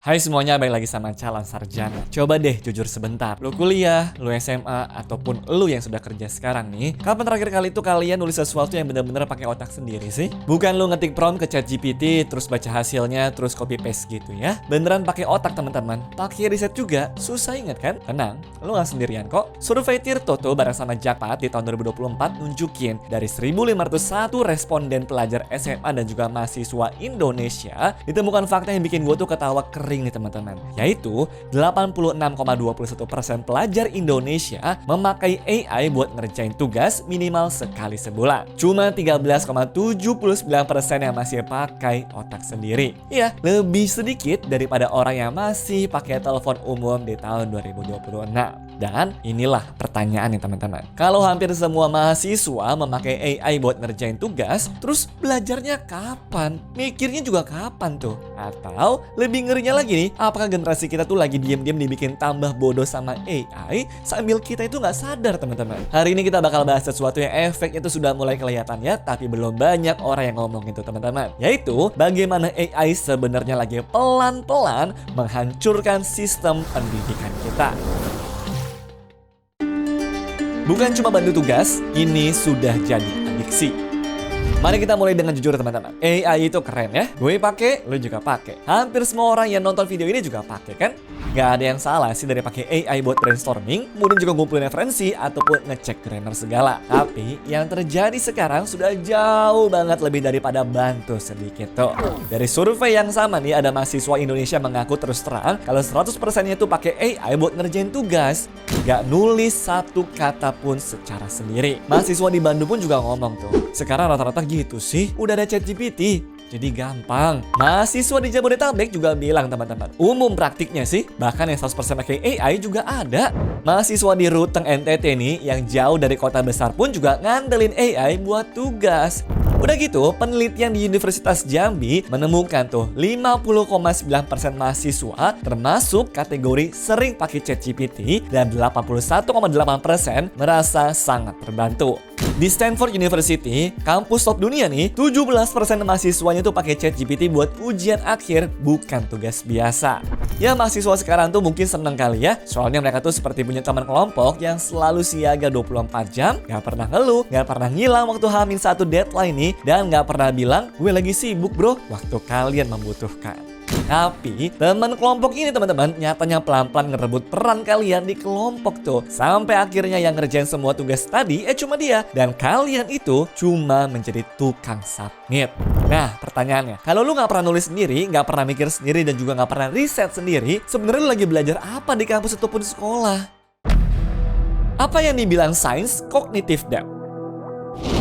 Hai semuanya, balik lagi sama Calon Sarjana. Coba deh jujur sebentar. Lu kuliah, lu SMA, ataupun lu yang sudah kerja sekarang nih, kapan terakhir kali itu kalian nulis sesuatu yang bener-bener pakai otak sendiri sih? Bukan lu ngetik prompt ke ChatGPT, terus baca hasilnya, terus copy paste gitu ya. Beneran pakai otak teman-teman. Pakai riset juga. Susah inget kan? Tenang, lu gak sendirian kok. Survei Tirto tuh bareng sama Jakpat di tahun 2024 nunjukin dari 1.501 responden pelajar SMA dan juga mahasiswa Indonesia, ditemukan fakta yang bikin gue tuh ketawa kering nih teman-teman, yaitu 86,21% pelajar Indonesia memakai AI buat ngerjain tugas minimal sekali sebulan. Cuma 13,79% yang masih pakai otak sendiri. Iya, lebih sedikit daripada orang yang masih pakai telepon umum di tahun 2026. Dan inilah pertanyaannya teman-teman. Kalau hampir semua mahasiswa memakai AI buat ngerjain tugas, terus belajarnya kapan? Mikirnya juga kapan tuh? Atau lebih ngerinya lagi nih, apakah generasi kita tuh lagi diam-diam dibikin tambah bodoh sama AI sambil kita itu nggak sadar teman-teman? Hari ini kita bakal bahas sesuatu yang efeknya itu sudah mulai kelihatan ya, tapi belum banyak orang yang ngomong itu teman-teman. Yaitu bagaimana AI sebenarnya lagi pelan-pelan menghancurkan sistem pendidikan kita. Bukan cuma bantu tugas, ini sudah jadi adiksi. Mari kita mulai dengan jujur teman-teman. AI itu keren ya. Gue pakai, lu juga pakai. Hampir semua orang yang nonton video ini juga pakai kan? Gak ada yang salah sih dari pakai AI buat brainstorming, kemudian juga ngumpulin referensi ataupun ngecek grammar segala. Tapi yang terjadi sekarang sudah jauh banget lebih daripada bantu sedikit tuh. Dari survei yang sama nih, ada mahasiswa Indonesia mengaku terus terang kalau 100%-nya tuh pakai AI buat ngerjain tugas, gak nulis satu kata pun secara sendiri. Mahasiswa di Bandung pun juga ngomong tuh, sekarang rata-rata gitu sih, udah ada ChatGPT, jadi gampang. Mahasiswa di Jabodetabek juga bilang teman-teman, umum praktiknya sih, bahkan yang 100% pakai AI juga ada. Mahasiswa di Ruteng NTT nih, yang jauh dari kota besar pun juga ngandelin AI buat tugas. Udah gitu, penelitian di Universitas Jambi menemukan tuh 50,9% mahasiswa termasuk kategori sering pakai ChatGPT dan 81,8% merasa sangat terbantu. Di Stanford University, kampus top dunia nih, 17% mahasiswanya tuh pakai ChatGPT buat ujian akhir, bukan tugas biasa. Ya mahasiswa sekarang tuh mungkin seneng kali ya, soalnya mereka tuh seperti punya teman kelompok yang selalu siaga 24 jam, gak pernah ngeluh, gak pernah ngilang waktu hamin satu deadline nih, dan gak pernah bilang, gue lagi sibuk bro, waktu kalian membutuhkan. Tapi teman kelompok ini teman-teman nyatanya pelan-pelan ngerebut peran kalian di kelompok tuh. Sampai akhirnya yang ngerjain semua tugas tadi cuma dia. Dan kalian itu cuma menjadi tukang submit. Nah pertanyaannya, kalau lu gak pernah nulis sendiri, gak pernah mikir sendiri, dan juga gak pernah riset sendiri, sebenarnya lu lagi belajar apa di kampus ataupun di sekolah? Apa yang dibilang sains kognitif depth?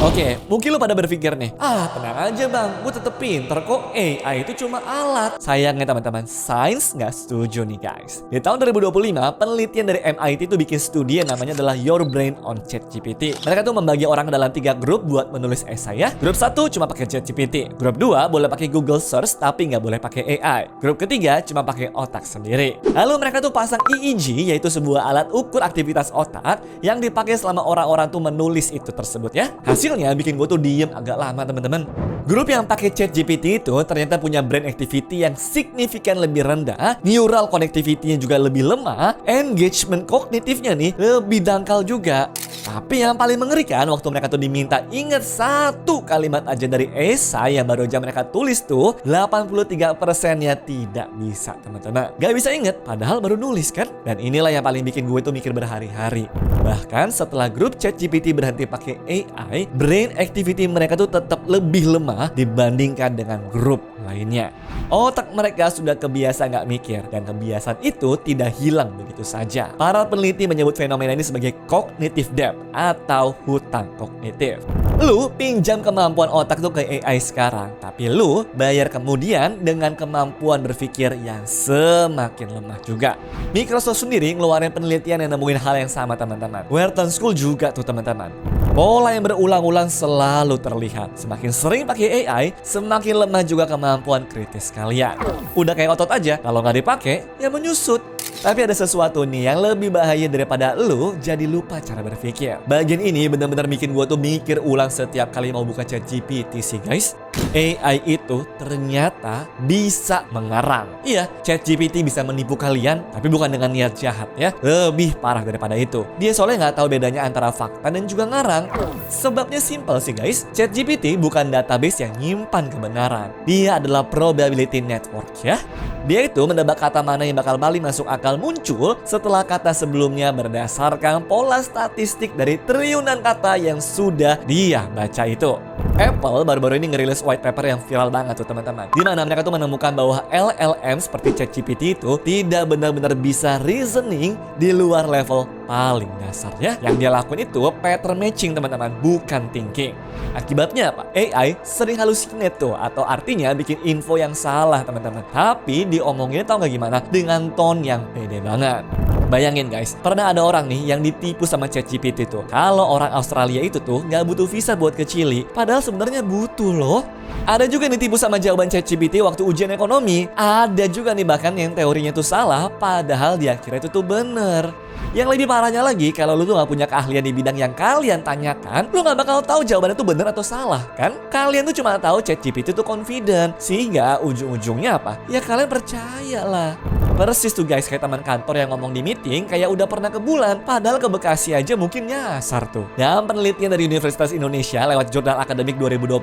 Oke, mungkin lu pada berpikir nih, tenang aja bang, gue tetep pinter kok, AI itu cuma alat. Sayangnya teman-teman, sains nggak setuju nih guys. Di tahun 2025, penelitian dari MIT itu bikin studi yang namanya adalah Your Brain on ChatGPT. Mereka tuh membagi orang ke dalam 3 grup buat menulis esai ya. Grup 1 cuma pakai ChatGPT, grup 2 boleh pakai Google Search tapi nggak boleh pakai AI. Grup ketiga cuma pakai otak sendiri. Lalu mereka tuh pasang EEG, yaitu sebuah alat ukur aktivitas otak yang dipakai selama orang-orang tuh menulis itu tersebut ya. Hasilnya bikin gue tuh diem agak lama teman-teman. Grup yang pakai ChatGPT itu ternyata punya brain activity yang signifikan lebih rendah, neural connectivity-nya juga lebih lemah, engagement kognitifnya nih lebih dangkal juga. Tapi yang paling mengerikan waktu mereka tuh diminta ingat satu kalimat aja dari esai yang baru aja mereka tulis tuh, 83%-nya tidak bisa teman-teman. Gak bisa inget padahal baru nulis kan? Dan inilah yang paling bikin gue tuh mikir berhari-hari. Bahkan setelah grup ChatGPT berhenti pakai AI, brain activity mereka tuh tetap lebih lemah dibandingkan dengan grup lainnya. Otak mereka sudah kebiasa nggak mikir, dan kebiasaan itu tidak hilang begitu saja. Para peneliti menyebut fenomena ini sebagai cognitive debt atau hutang kognitif. Lu pinjam kemampuan otak tuh ke AI sekarang, tapi lu bayar kemudian dengan kemampuan berpikir yang semakin lemah juga. Microsoft sendiri ngeluarin penelitian yang nemuin hal yang sama teman-teman. Wharton School juga tuh teman-teman. Pola yang berulang-ulang selalu terlihat. Semakin sering pakai AI, semakin lemah juga kemampuan kritis kalian. Udah kayak otot aja, kalau nggak dipakai, ya menyusut. Tapi ada sesuatu nih yang lebih bahaya daripada lu jadi lupa cara berpikir. Bagian ini benar-benar bikin gua tuh mikir ulang setiap kali mau buka ChatGPT sih guys. AI itu ternyata bisa mengarang. Iya, ChatGPT bisa menipu kalian, tapi bukan dengan niat jahat ya. Lebih parah daripada itu. Dia soalnya nggak tahu bedanya antara fakta dan juga ngarang. Sebabnya simpel sih guys. ChatGPT bukan database yang nyimpan kebenaran. Dia adalah probability network ya. Dia itu menebak kata mana yang bakal paling masuk akal muncul setelah kata sebelumnya berdasarkan pola statistik dari triliunan kata yang sudah dia baca itu. Apple baru-baru ini ngerilis white paper yang viral banget tuh teman-teman. Di mana mereka tuh menemukan bahwa LLM seperti ChatGPT itu tidak benar-benar bisa reasoning di luar level paling dasar ya. Yang dia lakuin itu pattern matching teman-teman, bukan thinking. Akibatnya apa? AI sering hallucinate tuh, atau artinya bikin info yang salah teman-teman. Tapi diomonginnya tau gak gimana? Dengan tone yang pede banget. Bayangin guys, pernah ada orang nih yang ditipu sama ChatGPT tuh. Kalau orang Australia itu tuh nggak butuh visa buat ke Chili, padahal sebenarnya butuh loh. Ada juga yang ditipu sama jawaban ChatGPT waktu ujian ekonomi. Ada juga nih bahkan yang teorinya tuh salah, padahal dia kira itu tuh bener. Yang lebih parahnya lagi, kalau lu tuh gak punya keahlian di bidang yang kalian tanyakan, lu gak bakal tahu jawabannya tuh bener atau salah, kan? Kalian tuh cuma tahu ChatGPT tuh confident, sehingga ujung-ujungnya apa? Ya kalian percayalah. Persis tuh guys, kayak teman kantor yang ngomong di meeting kayak udah pernah ke bulan, padahal ke Bekasi aja mungkin nyasar tuh. Dan penelitian dari Universitas Indonesia lewat jurnal akademik 2025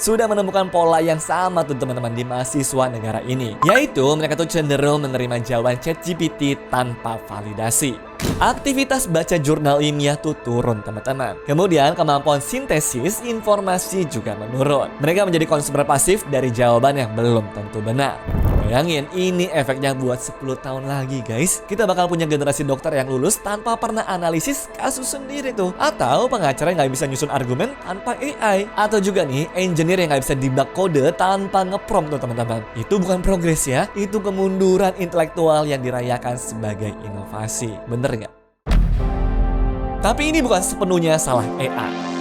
sudah menemukan pola yang sama tuh teman-teman di mahasiswa negara ini. Yaitu mereka tuh cenderung menerima jawaban ChatGPT tanpa validasi. Aktivitas baca jurnal ilmiah tuh turun teman-teman. Kemudian kemampuan sintesis informasi juga menurun. Mereka menjadi konsumer pasif dari jawaban yang belum tentu benar. Bayangin, ini efeknya buat 10 tahun lagi guys. Kita bakal punya generasi dokter yang lulus tanpa pernah analisis kasus sendiri tuh. Atau pengacara yang gak bisa nyusun argumen tanpa AI. Atau juga nih, engineer yang gak bisa debug kode tanpa ngeprompt tuh teman-teman. Itu bukan progres ya, itu kemunduran intelektual yang dirayakan sebagai inovasi. Bener nggak? Tapi ini bukan sepenuhnya salah AI.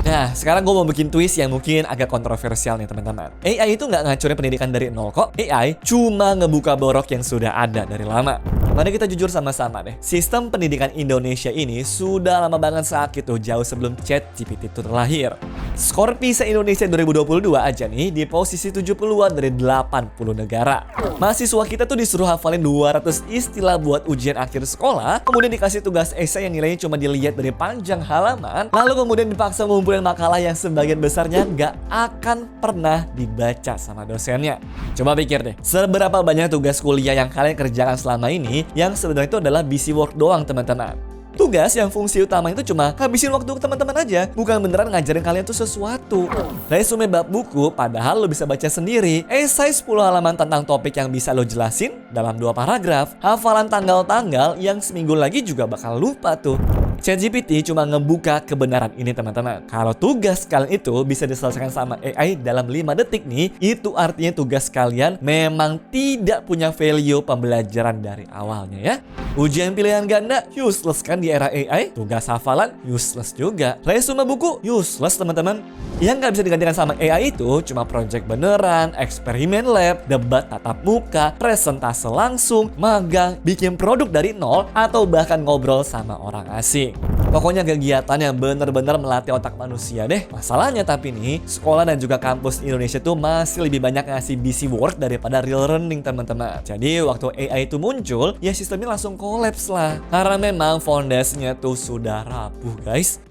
Nah, sekarang gue mau bikin twist yang mungkin agak kontroversial nih teman-teman. AI itu nggak ngancurin pendidikan dari nol kok. AI cuma ngebuka borok yang sudah ada dari lama. Mari kita jujur sama-sama deh. Sistem pendidikan Indonesia ini sudah lama banget sakit tuh, jauh sebelum ChatGPT itu terlahir. Skor PISA Indonesia 2022 aja nih di posisi 70-an dari 80 negara. Mahasiswa kita tuh disuruh hafalin 200 istilah buat ujian akhir sekolah, kemudian dikasih tugas esai yang nilainya cuma dilihat dari panjang halaman, lalu kemudian dipaksa ngumpulin makalah yang sebagian besarnya nggak akan pernah dibaca sama dosennya. Coba pikir deh, seberapa banyak tugas kuliah yang kalian kerjakan selama ini yang sebenarnya itu adalah busy work doang teman-teman. Tugas yang fungsi utama itu cuma habisin waktu teman-teman aja, bukan beneran ngajarin kalian tuh sesuatu. Resume bab buku padahal lo bisa baca sendiri. Esai 10 halaman tentang topik yang bisa lo jelasin dalam 2 paragraf. Hafalan tanggal-tanggal yang seminggu lagi juga bakal lupa tuh. ChatGPT cuma ngebuka kebenaran ini teman-teman. Kalau tugas kalian itu bisa diselesaikan sama AI dalam 5 detik nih, itu artinya tugas kalian memang tidak punya value pembelajaran dari awalnya ya. Ujian pilihan ganda useless kan di era AI. Tugas hafalan useless juga. Resume buku useless teman-teman. Yang nggak bisa digantikan sama AI itu cuma project beneran, eksperimen lab, debat tatap muka, presentase langsung, magang, bikin produk dari nol, atau bahkan ngobrol sama orang asing. Pokoknya kegiatan yang bener-bener melatih otak manusia deh. Masalahnya tapi nih, sekolah dan juga kampus Indonesia tuh masih lebih banyak ngasih busy work daripada real learning teman-teman. Jadi waktu AI itu muncul, ya sistemnya langsung kolaps lah. Karena memang fondasinya tuh sudah rapuh guys.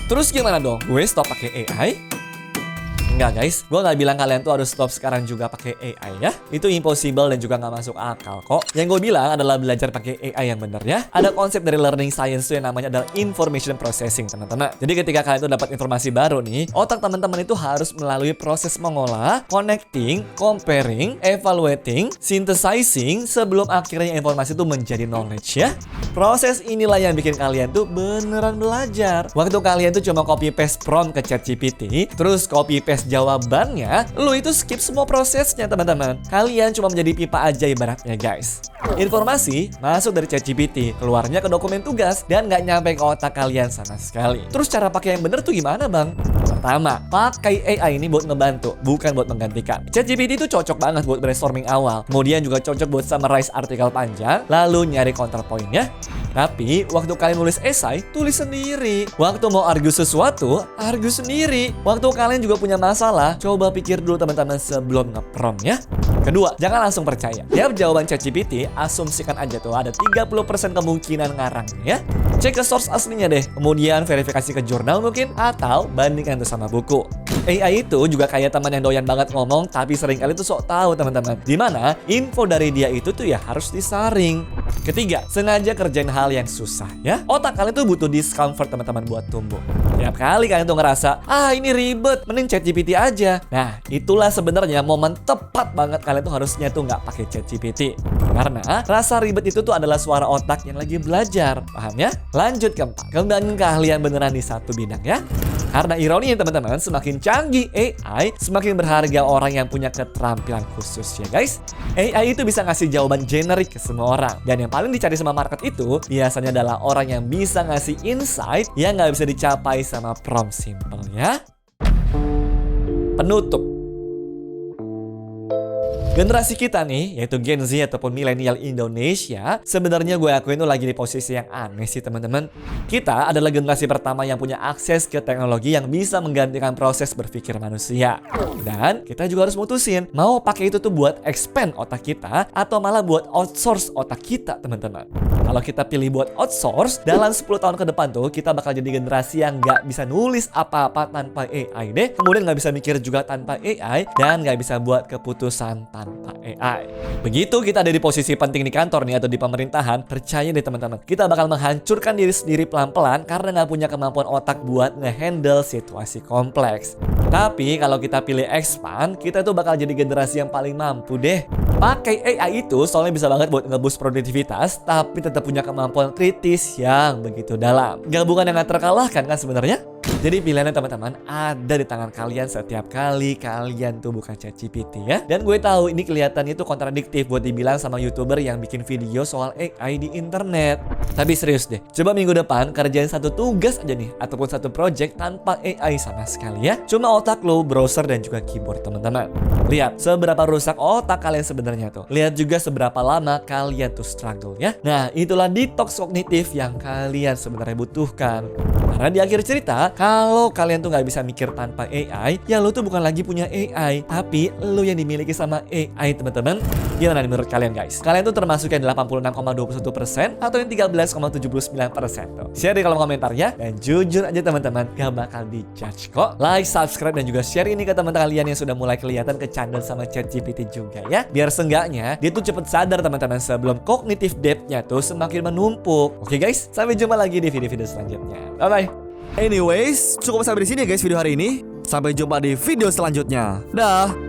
Terus gimana dong? Gue stop pakai AI? Enggak guys, gue gak bilang kalian tuh harus stop sekarang juga pakai AI ya. Itu impossible dan juga gak masuk akal kok. Yang gue bilang adalah belajar pakai AI yang bener ya. Ada konsep dari learning science tuh yang namanya adalah information processing teman-teman. Jadi ketika kalian tuh dapat informasi baru nih, otak teman-teman itu harus melalui proses mengolah, connecting, comparing, evaluating, synthesizing sebelum akhirnya informasi itu menjadi knowledge ya. Proses inilah yang bikin kalian tuh beneran belajar. Waktu kalian tuh cuma copy paste prompt ke ChatGPT, terus copy paste jawabannya, lu itu skip semua prosesnya teman-teman. Kalian cuma menjadi pipa aja ibaratnya guys. Informasi masuk dari ChatGPT, keluarnya ke dokumen tugas, dan nggak nyampe ke otak kalian sama sekali. Terus cara pakai yang bener tuh gimana bang? Pertama, pakai AI ini buat ngebantu, bukan buat menggantikan. ChatGPT itu cocok banget buat brainstorming awal. Kemudian juga cocok buat summarize artikel panjang, lalu nyari counterpoint-nya. Tapi, waktu kalian nulis esai, tulis sendiri. Waktu mau argue sesuatu, argue sendiri. Waktu kalian juga punya masalah, coba pikir dulu teman-teman sebelum nge-prompt ya. Kedua, jangan langsung percaya. Tiap jawaban ChatGPT, asumsikan aja tuh ada 30% kemungkinan ngarang ya. Cek ke source aslinya deh. Kemudian verifikasi ke jurnal mungkin, atau bandingkan itu sama buku. AI itu juga kayak teman yang doyan banget ngomong, tapi seringkali tuh sok tahu teman-teman. Dimana info dari dia itu tuh ya harus disaring. Ketiga, sengaja kerjain hal yang susah ya. Otak kalian tuh butuh discomfort teman-teman buat tumbuh. Tiap kali kalian tuh ngerasa, ini ribet, mending ChatGPT aja. Nah, itulah sebenarnya momen tepat banget kalian tuh harusnya tuh nggak pakai ChatGPT. Karena rasa ribet itu tuh adalah suara otak yang lagi belajar. Paham ya? Lanjut keempat, kembangin keahlian beneran di satu bidang ya. Karena ironinya teman-teman, semakin canggih AI, semakin berharga orang yang punya keterampilan khusus ya guys. AI itu bisa ngasih jawaban generik ke semua orang. Dan yang paling dicari sama market itu biasanya adalah orang yang bisa ngasih insight yang nggak bisa dicapai sama prompt simple ya. Penutup. Generasi kita nih, yaitu Gen Z ataupun milenial Indonesia, sebenarnya gue akuin tuh lagi di posisi yang aneh sih teman-teman. Kita adalah generasi pertama yang punya akses ke teknologi yang bisa menggantikan proses berpikir manusia. Dan kita juga harus mutusin, mau pakai itu tuh buat expand otak kita, atau malah buat outsource otak kita teman-teman. Kalau kita pilih buat outsource, dalam 10 tahun ke depan tuh, kita bakal jadi generasi yang nggak bisa nulis apa-apa tanpa AI deh. Kemudian nggak bisa mikir juga tanpa AI, dan nggak bisa buat keputusan tanpa AI. Begitu kita ada di posisi penting di kantor nih atau di pemerintahan, percaya deh teman-teman, kita bakal menghancurkan diri sendiri pelan-pelan karena nggak punya kemampuan otak buat ngehandle situasi kompleks. Tapi kalau kita pilih expand, kita tuh bakal jadi generasi yang paling mampu deh. Pakai AI itu soalnya bisa banget buat nge-boost produktivitas, tapi tetap punya kemampuan kritis yang begitu dalam. Gabungan yang gak terkalahkan kan sebenarnya? Jadi pilihannya teman-teman ada di tangan kalian setiap kali kalian tuh buka ChatGPT ya. Dan gue tahu ini kelihatannya itu kontradiktif buat dibilang sama YouTuber yang bikin video soal AI di internet. Tapi serius deh, coba minggu depan kerjain satu tugas aja nih ataupun satu project tanpa AI sama sekali ya. Cuma otak lo, browser dan juga keyboard teman-teman. Lihat seberapa rusak otak kalian sebenarnya tuh. Lihat juga seberapa lama kalian tuh struggle ya. Nah, itulah detox kognitif yang kalian sebenarnya butuhkan. Karena di akhir cerita, kalau kalian tuh nggak bisa mikir tanpa AI, ya lo tuh bukan lagi punya AI, tapi lo yang dimiliki sama AI teman-teman. Gimana menurut kalian guys? Kalian tuh termasuk yang 86,21% atau yang 13,79% tuh? Share di kolom komentar ya. Dan jujur aja teman-teman, gak bakal dijudge kok. Like, subscribe, dan juga share ini ke teman-teman kalian yang sudah mulai kelihatan ke channel sama ChatGPT juga ya. Biar seenggaknya dia tuh cepet sadar teman-teman sebelum cognitive debt-nya tuh semakin menumpuk. Oke guys, sampai jumpa lagi di video-video selanjutnya. Bye-bye. Anyways, cukup sampai di sini ya guys video hari ini. Sampai jumpa di video selanjutnya. Dah.